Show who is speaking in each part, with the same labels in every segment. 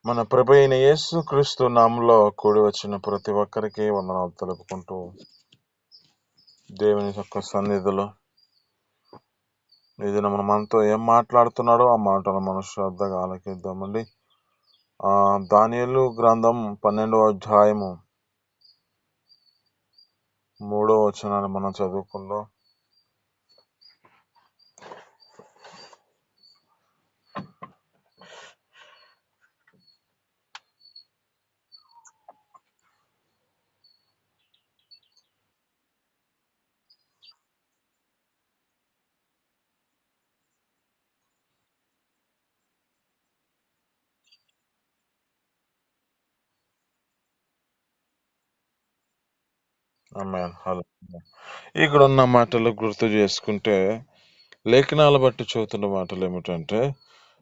Speaker 1: మన ప్రభు అయిన యేసు క్రీస్తు నామంలో కూడి వచ్చిన ప్రతి ఒక్కరికి వందనాలు తెలుపుకుంటూ దేవుని యొక్క సన్నిధిలో ఇది మనతో ఏం మాట్లాడుతున్నాడో ఆ మాటలు మనం శ్రద్ధగా ఆలకిద్దామండి. దానియేలు గ్రంథం 12వ అధ్యాయము 3వ వచనాన్ని మనం చదువుకుందాం. ఆమేన్. హల్లెలూయా. ఇక్కడ ఉన్న మాటలు గుర్తు చేసుకుంటే లేఖనాలు బట్టి చూస్తున్న మాటలు ఏమిటంటే,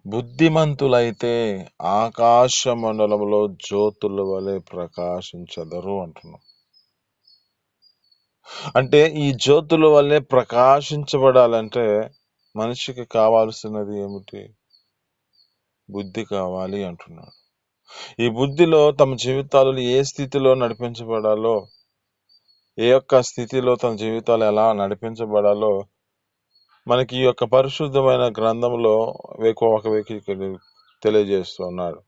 Speaker 1: బుద్ధిమంతులైతే ఆకాశ మండలంలో జ్యోతుల వలె ప్రకాశించెదరు అంటున్నాం. అంటే ఈ జ్యోతుల వల్లే ప్రకాశించబడాలంటే మనిషికి కావాల్సినది ఏమిటి? బుద్ధి కావాలి అంటున్నాడు. ఈ బుద్ధిలో తమ జీవితాలను ఏ స్థితిలో నడిపించబడాలో, ఏ యొక్క స్థితిలో తన జీవితాలు ఎలా నడిపించబడాలో మనకి ఈ యొక్క పరిశుద్ధమైన గ్రంథంలో ఒక వ్యక్తి తెలియజేస్తున్నాడు.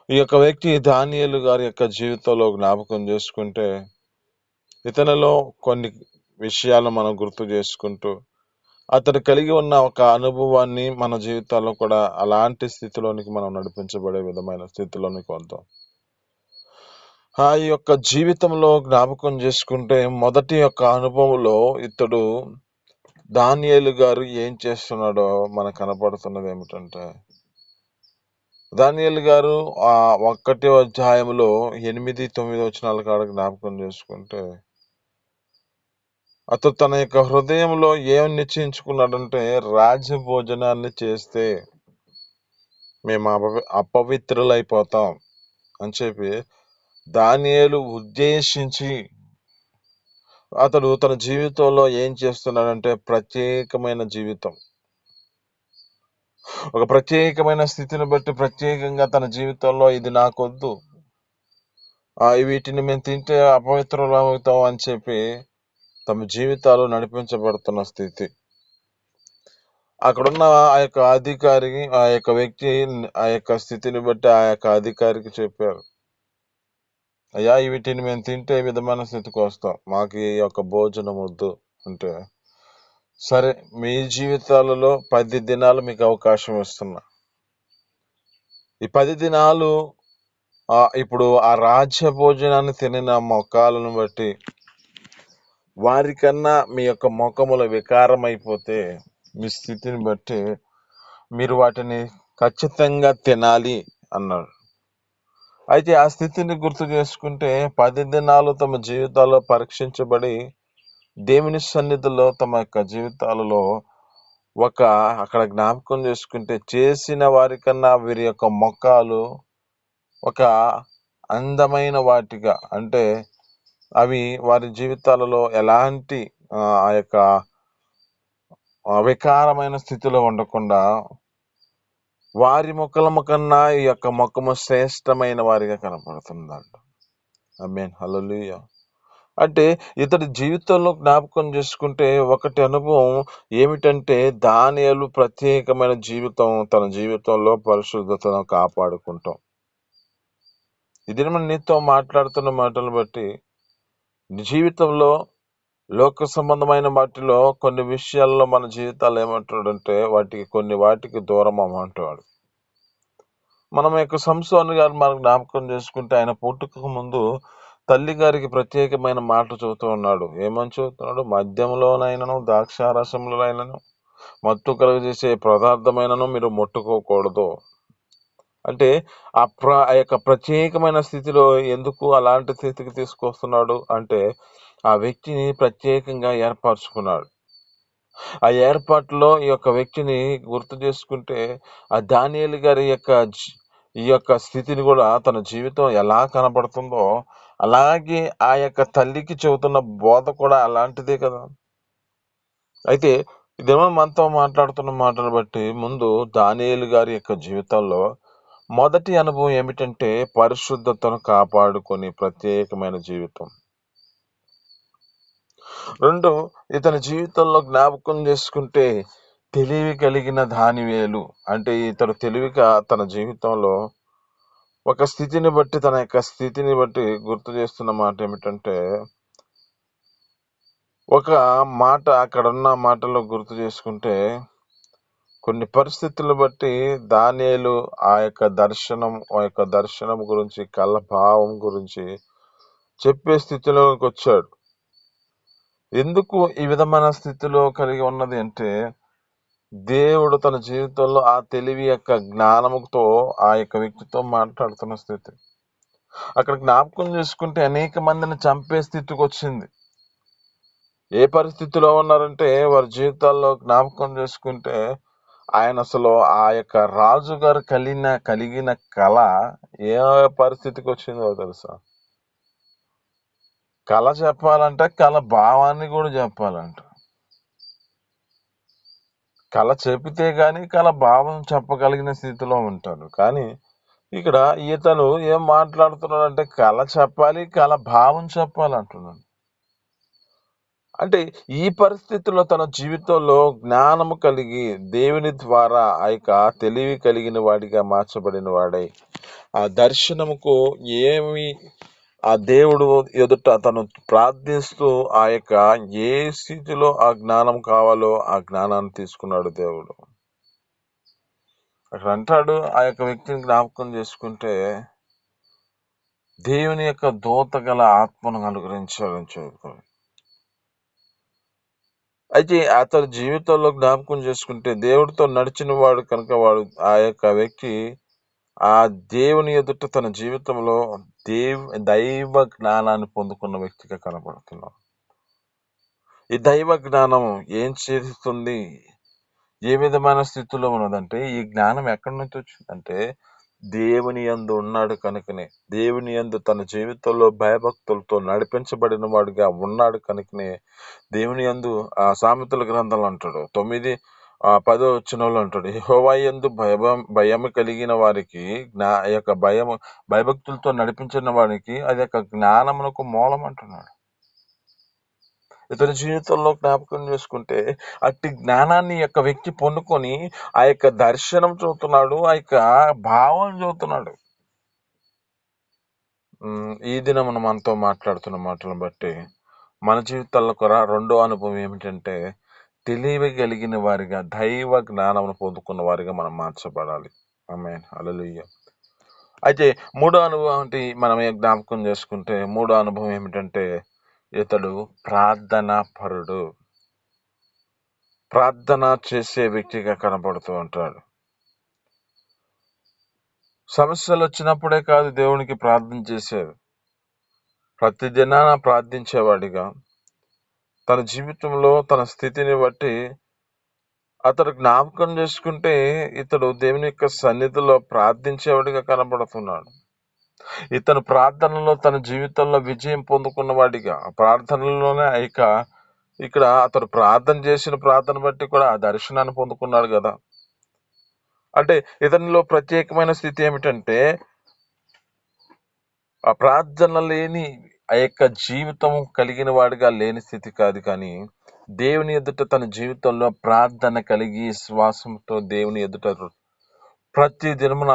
Speaker 1: ఈ యొక్క వ్యక్తి దానియేలు గారి యొక్క జీవితంలో జ్ఞాపకం చేసుకుంటే ఇతనిలో కొన్ని విషయాలు మనం గుర్తు చేసుకుంటూ అతడు కలిగి ఉన్న ఒక అనుభవాన్ని మన జీవితాల్లో కూడా అలాంటి స్థితిలోనికి మనం నడిపించబడే విధమైన స్థితిలోనికి వద్దాం. ఆ యొక్క జీవితంలో జ్ఞాపకం చేసుకుంటే మొదటి యొక్క అనుభవంలో ఇతడు దానియేలు గారు ఏం చేస్తున్నాడో మనకు కనపడుతున్నది ఏమిటంటే, దానియేలు గారు 1వ అధ్యాయంలో 8-9 వచనాల కాడ జ్ఞాపకం చేసుకుంటే అతడు తన యొక్క హృదయంలో ఏం నిశ్చయించుకున్నాడంటే, రాజభోజనాన్ని చేస్తే మేము అపవిత్రులైపోతాం అని చెప్పి దానియేలు ఉద్దేశించి అతడు తన జీవితంలో ఏం చేస్తున్నాడంటే ప్రత్యేకమైన జీవితం, ఒక ప్రత్యేకమైన స్థితిని బట్టి ప్రత్యేకంగా తన జీవితంలో ఇది నాకొద్దు, వీటిని మేము తింటే అపవిత్రులు అవుతాం అని చెప్పి తమ జీవితాలు నడిపించబడుతున్న స్థితి. అక్కడున్న ఆ యొక్క అధికారికి, ఆ యొక్క వ్యక్తి ఆ యొక్క స్థితిని బట్టి ఆ యొక్క అధికారికి చెప్పారు, అయ్యా వీటిని మేము తింటే ఈ విధమైన స్థితికి వస్తాం, మాకు ఈ యొక్క భోజనం వద్దు అంటే, సరే మీ జీవితాలలో 10 దినాలు మీకు అవకాశం ఇస్తున్నా. ఈ 10 దినాలు ఇప్పుడు ఆ రాజ్య భోజనాన్ని తినిన మొఖాలను బట్టి వారికన్నా మీ యొక్క ముఖముల వికారమైపోతే మీ స్థితిని బట్టి మీరు వాటిని ఖచ్చితంగా తినాలి అన్నాడు. అయితే ఆ స్థితిని గుర్తు చేసుకుంటే 10 దినాలు తమ జీవితాల్లో పరీక్షించబడి దేవుని సన్నిధిలో తమ యొక్క జీవితాలలో అక్కడ జ్ఞాపకం చేసుకుంటే చేసిన వారికన్నా వీరి యొక్క మొఖాలు ఒక అందమైన వాటిగా, అంటే అవి వారి జీవితాలలో ఎలాంటి ఆ యొక్క వికారమైన స్థితిలో ఉండకుండా వారి ముఖము కన్నా ఈ యొక్క ముఖము శ్రేష్టమైన వారిగా కనపడుతుందంట. ఆమేన్. హల్లెలూయా. అంటే ఇతడి జీవితంలో జ్ఞాపకం చేసుకుంటే ఒకటి అనుభవం ఏమిటంటే, దానియేలు ప్రత్యేకమైన జీవితం, తన జీవితంలో పరిశుద్ధతను కాపాడుకుంటాం. ఇది మనం నీతో మాట్లాడుతున్న మాటలు బట్టి జీవితంలో లోక సంబంధమైన వాటిలో కొన్ని విషయాల్లో మన జీవితాలు ఏమంటాడంటే వాటికి దూరం అమ్మంటాడు. మనం యొక్క సంసోను గారు మనకు జ్ఞాపకం చేసుకుంటే ఆయన పుట్టుకకు ముందు తల్లి గారికి ప్రత్యేకమైన మాట చెబుతూ ఉన్నాడు. ఏమని చెబుతున్నాడు? మద్యంలోనైనను ద్రాక్షారసంలోనైనను మత్తు కలుగజేసే పదార్థమైనను మీరు ముట్టుకోకూడదు. అంటే ఆ యొక్క ప్రత్యేకమైన స్థితిలో ఎందుకు అలాంటి స్థితికి తీసుకొస్తున్నాడు అంటే, ఆ వ్యక్తిని ప్రత్యేకంగా ఏర్పరచుకున్నాడు. ఆ ఏర్పాటులో ఈ యొక్క వ్యక్తిని గుర్తు చేసుకుంటే ఆ దానియేలు గారి ఈ యొక్క స్థితిని కూడా తన జీవితం ఎలా కనబడుతుందో అలాగే ఆ యొక్క తల్లికి చెబుతున్న బోధ కూడా అలాంటిదే కదా. అయితే ఇదేమో మనతో మాట్లాడుతున్న మాటలు బట్టి ముందు దానియేలు గారి యొక్క జీవితంలో మొదటి అనుభవం ఏమిటంటే పరిశుద్ధతను కాపాడుకొని ప్రత్యేకమైన జీవితం. 2 ఇతని జీవితంలో జ్ఞాపకం చేసుకుంటే తెలివి కలిగిన దానియేలు. అంటే ఇతడు తెలివిగా తన జీవితంలో ఒక స్థితిని బట్టి, తన యొక్క స్థితిని బట్టి గుర్తు చేస్తున్న మాట ఏమిటంటే, ఒక మాట అక్కడున్న మాటలో గుర్తు చేసుకుంటే, కొన్ని పరిస్థితులను బట్టి దానియేలు ఆ యొక్క దర్శనం గురించి, కళ్ళ భావం గురించి చెప్పే స్థితిలోకి వచ్చాడు. ఎందుకు ఈ విధమైన స్థితిలో కలిగి ఉన్నది అంటే, దేవుడు తన జీవితంలో ఆ తెలివి యొక్క జ్ఞానముతో ఆ యొక్క వ్యక్తితో మాట్లాడుతున్న స్థితి. అక్కడ జ్ఞాపకం చేసుకుంటే అనేక మందిని చంపే స్థితికి వచ్చింది. ఏ పరిస్థితిలో ఉన్నారంటే వారి జీవితాల్లో జ్ఞాపకం చేసుకుంటే, ఆయన అసలు ఆ యొక్క రాజుగారు కలిగిన కళ ఏ పరిస్థితికి వచ్చిందో తెలుసా? కళ చెప్పాలంటే కళ భావాన్ని కూడా చెప్పాలంట. కళ చెబితే గాని కళ భావం చెప్పగలిగిన స్థితిలో ఉంటారు. కానీ ఇక్కడ ఇతను ఏం మాట్లాడుతున్నాడంటే కళ చెప్పాలి, కళ భావం చెప్పాలంటున్నాడు. అంటే ఈ పరిస్థితిలో తన జీవితంలో జ్ఞానము కలిగి దేవుని ద్వారా ఆ యొక్క తెలివి కలిగిన వాడిగా మార్చబడిన వాడై ఆ దర్శనముకు ఏమి ఆ దేవుడు ఎదుట తను ప్రార్థిస్తూ ఆ యొక్క ఏ స్థితిలో ఆ జ్ఞానం కావాలో ఆ జ్ఞానాన్ని తీసుకున్నాడు దేవుడు. అక్కడ అంటాడు ఆ యొక్క వ్యక్తిని జ్ఞాపకం చేసుకుంటే దేవుని యొక్క దూత గల ఆత్మను అనుగ్రహించాలని చదువుకోవాలి. అయితే అతని జీవితంలో జ్ఞాపకం చేసుకుంటే దేవుడితో నడిచిన వాడు కనుక వాడు ఆ యొక్క వ్యక్తి ఆ దేవుని ఎదుట తన జీవితంలో దైవ జ్ఞానాన్ని పొందుకున్న వ్యక్తిగా కనబడుతున్నాడు. ఈ దైవ జ్ఞానం ఏం చేస్తుంది, ఏ విధమైన స్థితిలో ఉన్నదంటే, ఈ జ్ఞానం ఎక్కడి నుంచి వచ్చిందంటే దేవుని యందు ఉన్నాడు కనుకనే, దేవుని యందు తన జీవితంలో భయభక్తులతో నడిపించబడిన వాడిగా ఉన్నాడు కనుకనే దేవుని యందు ఆ సామెతల గ్రంథంలో అంటాడు 9:10 వచనంలో అంటాడు, యెహోవా యందు భయము కలిగిన వారికి యొక్క భయభక్తులతో నడిపించిన వారికి అది యొక్క జ్ఞానమునకు మూలం అంటున్నాడు. ఇతని జీవితంలో జ్ఞాపకం చేసుకుంటే అట్టి జ్ఞానాన్ని యొక్క వ్యక్తి పొందుకొని ఆ యొక్క దర్శనం చూస్తున్నాడు, ఆ యొక్క భావం చూస్తున్నాడు. ఈ దినం మనతో మాట్లాడుతున్న మాటలను బట్టి మన జీవితాల్లో కూడా రెండో అనుభవం ఏమిటంటే తెలివి కలిగిన వారిగా దైవ జ్ఞానమును పొందుకున్న వారిగా మనం మార్చబడాలి. ఆమేన్, హల్లెలూయా. అయితే మూడో అనుభవం అంటే మనం జ్ఞాపకం చేసుకుంటే మూడో అనుభవం ఏమిటంటే ఇతడు ప్రార్థనా పరుడు, ప్రార్థన చేసే వ్యక్తిగా కనబడుతూ ఉంటాడు. సమస్యలు వచ్చినప్పుడే కాదు దేవునికి ప్రార్థన చేసేది, ప్రతిదినాన ప్రార్థించేవాడిగా తన జీవితంలో తన స్థితిని బట్టి అతడు జ్ఞాపకం చేసుకుంటే ఇతడు దేవుని యొక్క సన్నిధిలో ప్రార్థించేవాడిగా కనబడుతున్నాడు. ఇతను ప్రార్థనలో తన జీవితంలో విజయం పొందుకున్న వాడిగా, ప్రార్థనలోనే ఇక్కడ అతడు ప్రార్థన చేసిన ప్రార్థన బట్టి కూడా ఆ దర్శనాన్ని పొందుకున్నాడు కదా. అంటే ఇతనిలో ప్రత్యేకమైన స్థితి ఏమిటంటే ఆ ప్రార్థన లేని ఆ యొక్క జీవితం కలిగిన వాడిగా లేని స్థితి కాదు, కానీ దేవుని ఎదుట తన జీవితంలో ప్రార్థన కలిగి విశ్వాసంతో దేవుని ఎదుట ప్రతి దినమున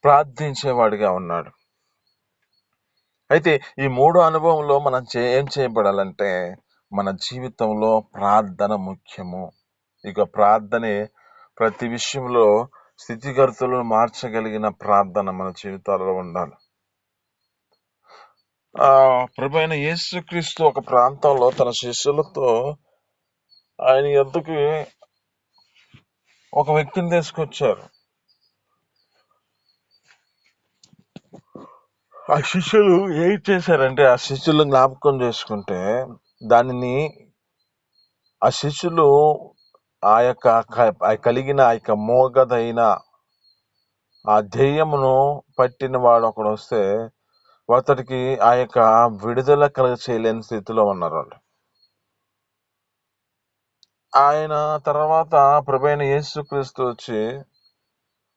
Speaker 1: ప్రార్థించేవాడిగా ఉన్నాడు. అయితే ఈ మూడు అనుభవంలో మనం ఏం చేయబడాలంటే మన జీవితంలో ప్రార్థన ముఖ్యము. ఇక ప్రార్థనే ప్రతి విషయంలో స్థితిగతులను మార్చగలిగిన ప్రార్థన మన జీవితాలలో ఉండాలి. ప్రభువైన యేసుక్రీస్తు ఒక ప్రాంతంలో తన శిష్యులతో ఆయన యొద్దకు ఒక వ్యక్తిని తీసుకొచ్చారు. ఆ శిష్యులు ఏం చేశారంటే ఆ శిష్యులు జ్ఞాపకం చేసుకుంటే దానిని ఆ శిష్యులు ఆ యొక్క కలిగిన ఆ యొక్క మోగదైన ఆ దెయ్యమును పట్టిన వాడు ఒకడు వస్తే అతడికి ఆ యొక్క విడుదల చేయలేని స్థితిలో ఉన్నారు వాళ్ళు. ఆయన తర్వాత ప్రభువైన యేసుక్రీస్తు వచ్చి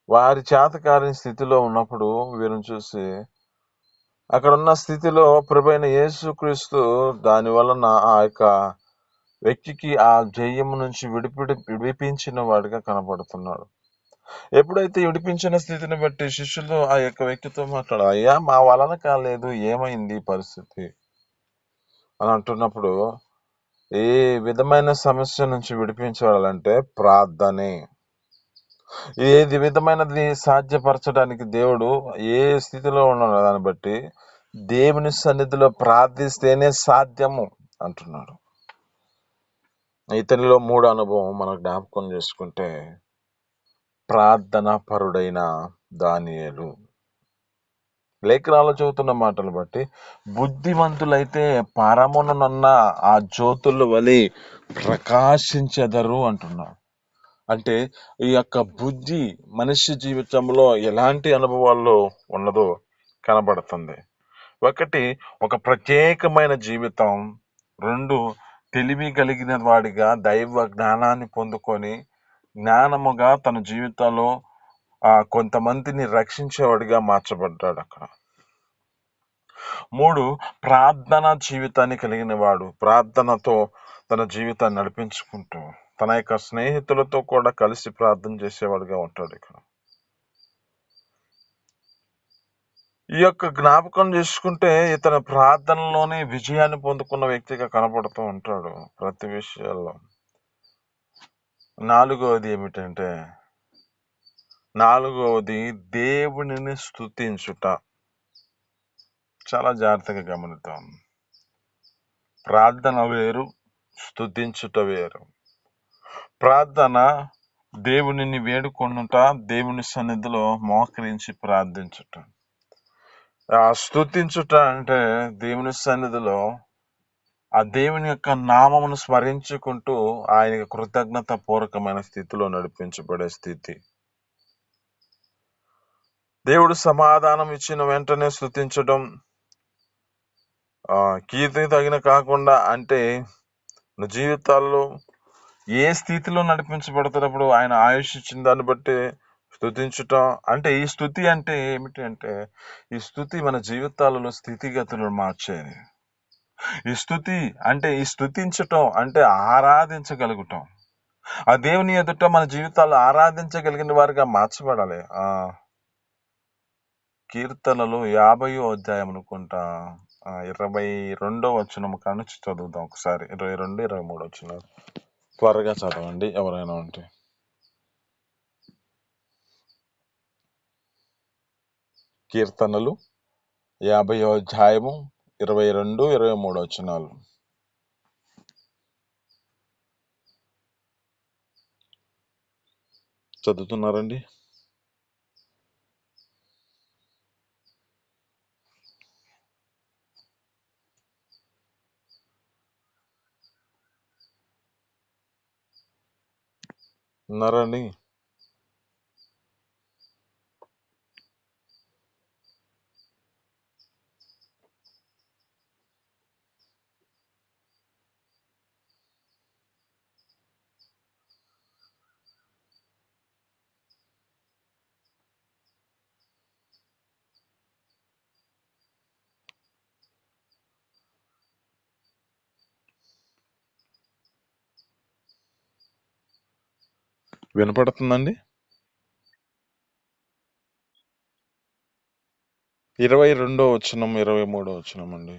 Speaker 1: వారి చేతకాని స్థితిలో ఉన్నప్పుడు వీరిని చూసి అక్కడున్న స్థితిలో ప్రభువైన యేసుక్రీస్తు దాని వలన ఆ యొక్క వ్యక్తికి ఆ జయము నుంచి విడిపించిన వాడిగా కనపడుతున్నాడు. ఎప్పుడైతే విడిపించిన స్థితిని బట్టి శిష్యులు ఆ యొక్క వ్యక్తితో మాట్లాడారు, అయ్యా మా వలన కాలేదు, ఏమైంది పరిస్థితి అని అంటున్నప్పుడు, ఏ విధమైన సమస్య నుంచి విడిపించాలంటే ప్రార్థనే. ఏది విధమైనది సాధ్యపరచడానికి దేవుడు ఏ స్థితిలో ఉన్నాడో దాన్ని బట్టి దేవుని సన్నిధిలో ప్రార్థిస్తేనే సాధ్యము అంటున్నాడు. ఇతనిలో 3 అనుభవం మనం జ్ఞాపకం చేసుకుంటే, ప్రార్థన పరుడైన దానియేలు. లేఖనాల్లో చెబుతున్న మాటలు బట్టి బుద్ధిమంతులైతే పరమునున్న ఆ జ్యోతుల వలె ప్రకాశించెదరు అంటున్నాడు. అంటే ఈ యొక్క బుద్ధి మనిషి జీవితంలో ఎలాంటి అనుభవాల్లో ఉన్నదో కనబడుతుంది. 1 ఒక ప్రత్యేకమైన జీవితం, 2 తెలివి కలిగిన వాడిగా దైవ జ్ఞానాన్ని పొందుకొని జ్ఞానముగా తన జీవితంలో కొంతమందిని రక్షించేవాడిగా మార్చబడ్డాడు అక్కడ. 3 ప్రార్థన జీవితాన్ని కలిగిన వాడు, ప్రార్థనతో తన జీవితాన్ని నడిపించుకుంటూ తన యొక్క స్నేహితులతో కూడా కలిసి ప్రార్థన చేసేవాడిగా ఉంటాడు ఇక్కడ. ఈ యొక్క జ్ఞాపకం చేసుకుంటే ఇతను ప్రార్థనలోనే విజయాన్ని పొందుకున్న వ్యక్తిగా కనపడుతూ ఉంటాడు ప్రతి విషయాల్లో. 4వది ఏమిటంటే, 4వది దేవునిని స్తుతించుట. చాలా జాగ్రత్తగా గమనిద్దాం. ప్రార్థన వేరు, స్తుతించుట వేరు. ప్రార్థన దేవునిని వేడుకొనుట, దేవుని సన్నిధిలో మోకరించి ప్రార్థించుట. స్తుతించుట అంటే దేవుని సన్నిధిలో ఆ దేవుని యొక్క నామమును స్మరించుకుంటూ ఆయనకి కృతజ్ఞత పూర్వకమైన స్థితిలో నడిపించబడే స్థితి. దేవుడు సమాధానం ఇచ్చిన వెంటనే స్తుతించడం, కీర్తికి తగిన కాకుండా, అంటే జీవితాల్లో ఏ స్థితిలో నడిపించబడుతున్నప్పుడు ఆయన ఆయుష్ ఇచ్చిన దాన్ని బట్టి స్తుతించటం. అంటే ఈ స్తుతి అంటే ఏమిటి అంటే, ఈ స్తుతి మన జీవితాలలో స్థితిగతులను మార్చేది. ఈ స్తుతి అంటే, ఈ స్తుతించటం అంటే ఆరాధించగలుగుతాం. ఆ దేవుని ఎదుట మన జీవితాల్లో ఆరాధించగలిగిన వారిగా మార్చబడాలి. కీర్తనలు 50వ అధ్యాయం అనుకుంటా, 22వ వచనం కానుంచి చదువుదాం ఒకసారి. 22, 23 వచనాలు త్వరగా చదవండి ఎవరైనా ఉంటే. కీర్తనలు 50వ అధ్యాయము 22, 23 వచనాలు. చదువుతున్నారండి? ఉన్నారండి? వినపడుతుందండి? 22వ వచనం, 23వ వచనం అండి.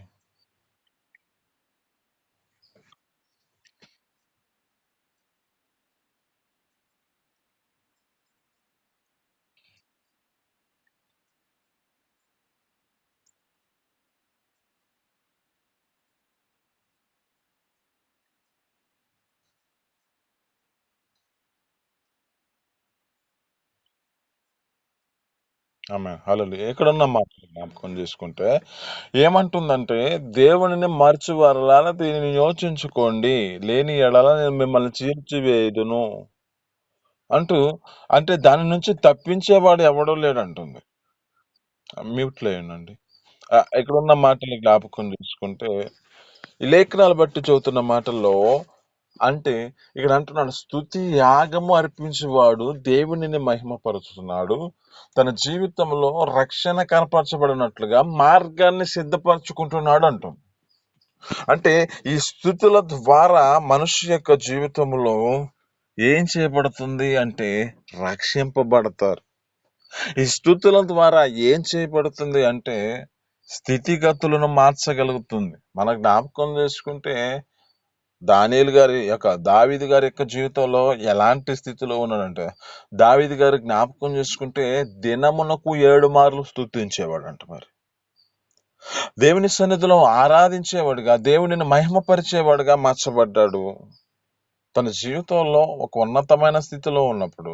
Speaker 1: ఆమె హల్లెలూయా. ఎక్కడున్న మాటలు జ్ఞాపకం చేసుకుంటే ఏమంటుందంటే, దేవునిని మరచువారలారా దీనిని యోచించుకోండి, లేని ఎడల నేను మిమ్మల్ని చీల్చివేయుదును అంటూ, అంటే దాని నుంచి తప్పించేవాడు ఎవడూ లేడంటుంది. మ్యూట్లో ఏనండి. ఇక్కడున్న మాటలు జ్ఞాపకం చేసుకుంటే, ఈ లేఖనాలు బట్టి చెబుతున్న మాటల్లో అంటే ఇక్కడ అంటున్నాడు, స్తుతి యాగము అర్పించేవాడు దేవునిని మహిమపరుచుతున్నాడు, తన జీవితంలో రక్షణ కనపరచబడినట్లుగా మార్గాన్ని సిద్ధపరచుకుంటున్నాడు అంటుంది. అంటే ఈ స్తుతుల ద్వారా మనిషి యొక్క జీవితంలో ఏం చేయబడుతుంది అంటే రక్షింపబడతారు. ఈ స్తుతుల ద్వారా ఏం చేయబడుతుంది అంటే స్థితిగతులను మార్చగలుగుతుంది. మన జ్ఞాపకం చేసుకుంటే దావీదు గారి యొక్క జీవితంలో ఎలాంటి స్థితిలో ఉన్నాడంటే, దావీదు గారి జ్ఞాపకం చేసుకుంటే దినమునకు 7 మార్లు స్తుతించేవాడంట. మరి దేవుని సన్నిధిలో ఆరాధించేవాడుగా, దేవునిని మహిమపరిచేవాడుగా మార్చబడ్డాడు. తన జీవితంలో ఒక ఉన్నతమైన స్థితిలో ఉన్నప్పుడు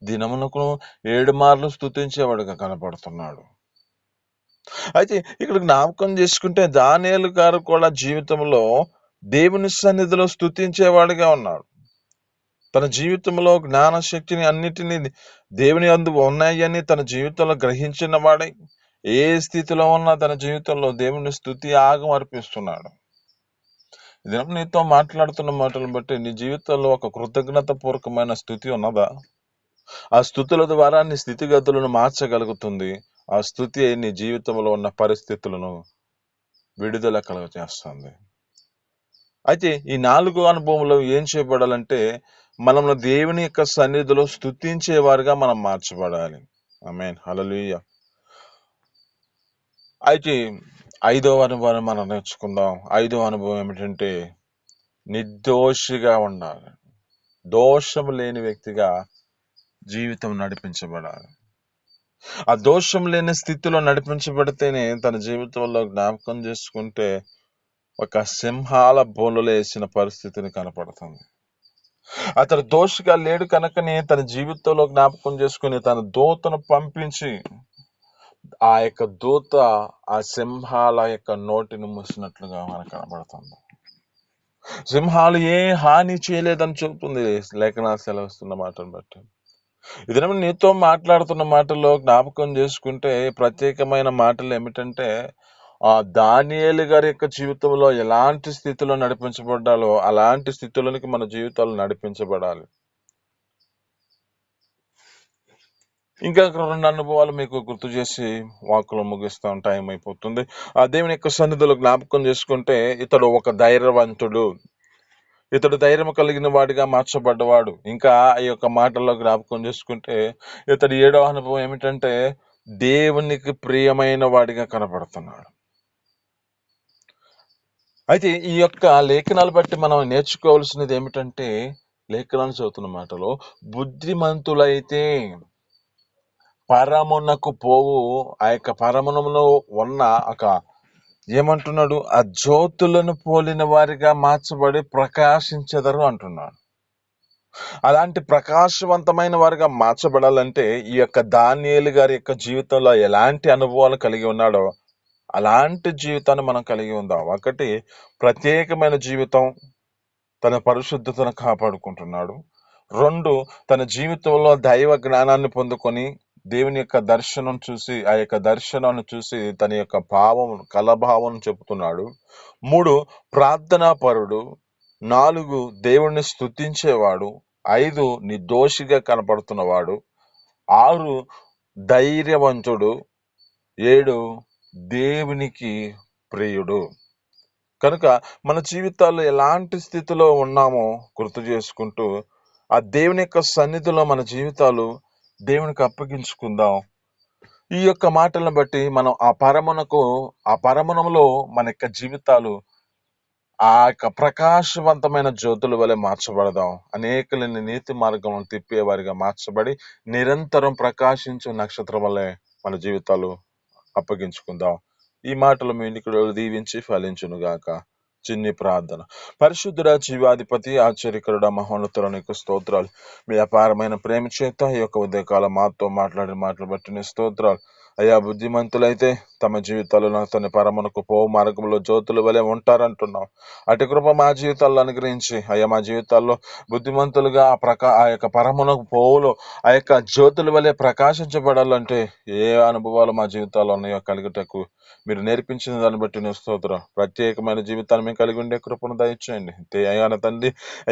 Speaker 1: దినమునకు 7 మార్లు స్తుతించేవాడుగా కనపడుతున్నాడు. అయితే ఇక్కడ జ్ఞాపకం చేసుకుంటే దానియేలు గారు కూడా జీవితంలో దేవుని సన్నిధిలో స్తుతించేవాడిగా ఉన్నాడు. తన జీవితంలో జ్ఞాన శక్తిని అన్నిటినీ దేవుని అందు ఉన్నాయని తన జీవితంలో గ్రహించిన వాడై ఏ స్థితిలో ఉన్నా తన జీవితంలో దేవుని స్తుతి యాగం అర్పిస్తున్నాడు. ఇది నీతో మాట్లాడుతున్న మాటలను బట్టి నీ జీవితంలో ఒక కృతజ్ఞత పూర్వకమైన స్థుతి ఉన్నదా? ఆ స్థుతుల ద్వారా నీ స్థితిగతులను మార్చగలుగుతుంది. ఆ స్థుతి నీ జీవితంలో ఉన్న పరిస్థితులను విడుదల కలుగజేస్తుంది. అయితే ఈ 4 అనుభవంలో ఏం చేయబడాలంటే మనల్ని దేవుని యొక్క సన్నిధిలో స్తుతించేవారుగా మనం మార్చబడాలి. ఆమేన్, హల్లెలూయా. అయితే 5వ అనుభవం మనం నేర్చుకుందాం. 5వ అనుభవం ఏమిటంటే నిర్దోషిగా ఉండాలి. దోషం లేని వ్యక్తిగా జీవితం నడిపించబడాలి. ఆ దోషం లేని స్థితిలో నడిపించబడితేనే తన జీవితంలో జ్ఞాపకం చేసుకుంటే ఒక సింహాల బోనులో వేసిన పరిస్థితిని కనపడుతుంది. అతడు దోషిగా లేడు కనుకనే తన జీవితంలో జ్ఞాపకం చేసుకుని తన దూతను పంపించి ఆ యొక్క దూత ఆ సింహాల యొక్క నోటిని మూసినట్లుగా మనకు కనబడుతుంది. సింహాలు ఏ హాని చేయలేదని చెబుతుంది లేఖనాలు సెలవిస్తున్న మాటను బట్టి. ఇది నీతో మాట్లాడుతున్న మాటల్లో జ్ఞాపకం చేసుకుంటే ప్రత్యేకమైన మాటలు ఏమిటంటే దానియేలు గారి యొక్క జీవితంలో ఎలాంటి స్థితిలో నడిపించబడ్డాలో అలాంటి స్థితిలోనికి మన జీవితాలు నడిపించబడాలి. ఇంకా 2 అనుభవాలు మీకు గుర్తు చేసి వాక్కులు ముగిస్తాం, టైం అయిపోతుంది. ఆ దేవుని యొక్క సన్నిధిలో జ్ఞాపకం చేసుకుంటే ఇతడు ఒక ధైర్యవంతుడు, ఇతడు ధైర్యం కలిగిన వాడిగా మార్చబడ్డవాడు. ఇంకా ఈ యొక్క మాటల్లో జ్ఞాపకం చేసుకుంటే ఇతడు 7వ అనుభవం ఏమిటంటే దేవునికి ప్రియమైన వాడిగా కనపడుతున్నాడు. అయితే ఈ యొక్క లేఖనాలు బట్టి మనం నేర్చుకోవాల్సినది ఏమిటంటే లేఖనాలు చదువుతున్న మాటలో బుద్ధిమంతులైతే పరమునకు పోవు ఆ యొక్క పరమునములో ఉన్న ఒక ఏమంటున్నాడు, ఆ జ్యోతులను పోలిన వారిగా మార్చబడి ప్రకాశించెదరు అంటున్నాడు. అలాంటి ప్రకాశవంతమైన వారిగా మార్చబడాలంటే ఈ యొక్క దానియేలు గారి యొక్క జీవితంలో ఎలాంటి అనుభవాలు కలిగి ఉన్నాడో అలాంటి జీవితాన్ని మనం కలిగి ఉందాం. ఒకటి, ప్రత్యేకమైన జీవితం, తన పరిశుద్ధతను కాపాడుకుంటున్నాడు. 2, తన జీవితంలో దైవ జ్ఞానాన్ని పొందుకొని దేవుని యొక్క దర్శనం చూసి ఆ యొక్క దర్శనాన్ని చూసి తన యొక్క కలభావం చెబుతున్నాడు. 3, ప్రార్థనా పరుడు. 4, దేవుణ్ణి స్తుతించేవాడు. 5, నిర్దోషిగా కనపడుతున్నవాడు. 6, ధైర్యవంతుడు. 7, దేవునికి ప్రియుడు. కనుక మన జీవితాల్లో ఎలాంటి స్థితిలో ఉన్నామో గుర్తు చేసుకుంటూ ఆ దేవుని యొక్క సన్నిధిలో మన జీవితాలు దేవునికి అప్పగించుకుందాం. ఈ యొక్క మాటలను బట్టి మనం ఆ పరమణంలో మన యొక్క జీవితాలు ఆ యొక్క ప్రకాశవంతమైన జ్యోతుల వలె మార్చబడదాం. అనేకులని నీతి మార్గం తిప్పేవారిగా మార్చబడి నిరంతరం ప్రకాశించే నక్షత్రం వలె మన జీవితాలు అప్పగించుకుందాం. ఈ మాటలు మీ ఇంటికి దీవించి ఫలించునుగాక. చిన్ని ప్రార్థన. పరిశుద్ధుడ, జీవాధిపతి, ఆశ్చర్యకరుడ, మహోన్నతుడ, నీకు స్తోత్రాలు. మీ అపారమైన ప్రేమ చేత ఈ యొక్క ఉదయకాలం మాతో మాట్లాడిన మాటలు బట్టి నీ స్తోత్రాలు. అయ్యా బుద్ధిమంతులైతే తమ జీవితాల్లో నాతోని పరమునకు పోవు మార్గంలో జ్యోతుల వలె ఉంటారంటున్నాం. అటు కృప మా జీవితాల్లో అనుగ్రహించి అయ్యా మా జీవితాల్లో బుద్ధిమంతులుగా ఆ యొక్క పరమునకు పోవులో ఆ యొక్క జ్యోతుల వలె ప్రకాశించబడాలంటే ఏ అనుభవాలు మా జీవితాల్లో ఉన్నాయో కలుగుటకు మీరు నేర్పించిన దాన్ని బట్టి నీ స్తోత్రం. ప్రత్యేకమైన జీవితాన్ని మేము కలిగి ఉండే కృపను దయచేయండి.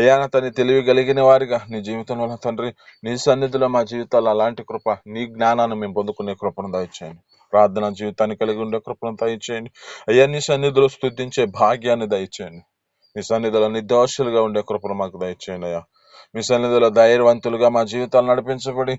Speaker 1: అయ్యా నా తండ్రి తెలివి కలిగిన వారిగా నీ జీవితంలో నా తండ్రి నీ సన్నిధిలో మా జీవితాల్లో అలాంటి కృప, నీ జ్ఞానాన్ని మేము పొందుకునే కృపను దయచేయండి. ప్రార్థన జీవితాన్ని కలిగి ఉండే కృపను దయచేయండి. అయ్యా నీ సన్నిధిలో స్తుతించే భాగ్యాన్ని దయచేయండి. నీ సన్నిధిలో నిర్దోషులుగా ఉండే కృపను మాకు దయచేయండి అయ్యా. మీ సన్నిధిలో ధైర్యవంతులుగా మా జీవితాలు నడిపించబడి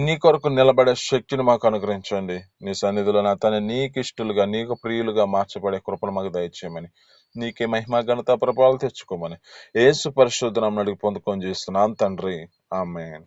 Speaker 1: నీ కొరకు నిలబడే శక్తిని మాకు అనుగ్రహించండి. నీ సన్నిధిలో నా తన నీకు ఇష్టలుగా నీకు ప్రియులుగా మార్చబడే కృపను మాకు దయచేయమని, నీకే మహిమ ఘనత ప్రభావాలు తెచ్చుకోమని యేసు పరిశుద్ధ నామమున అడిగి పొందుకొని చేస్తున్నాను తండ్రి. ఆమేన్.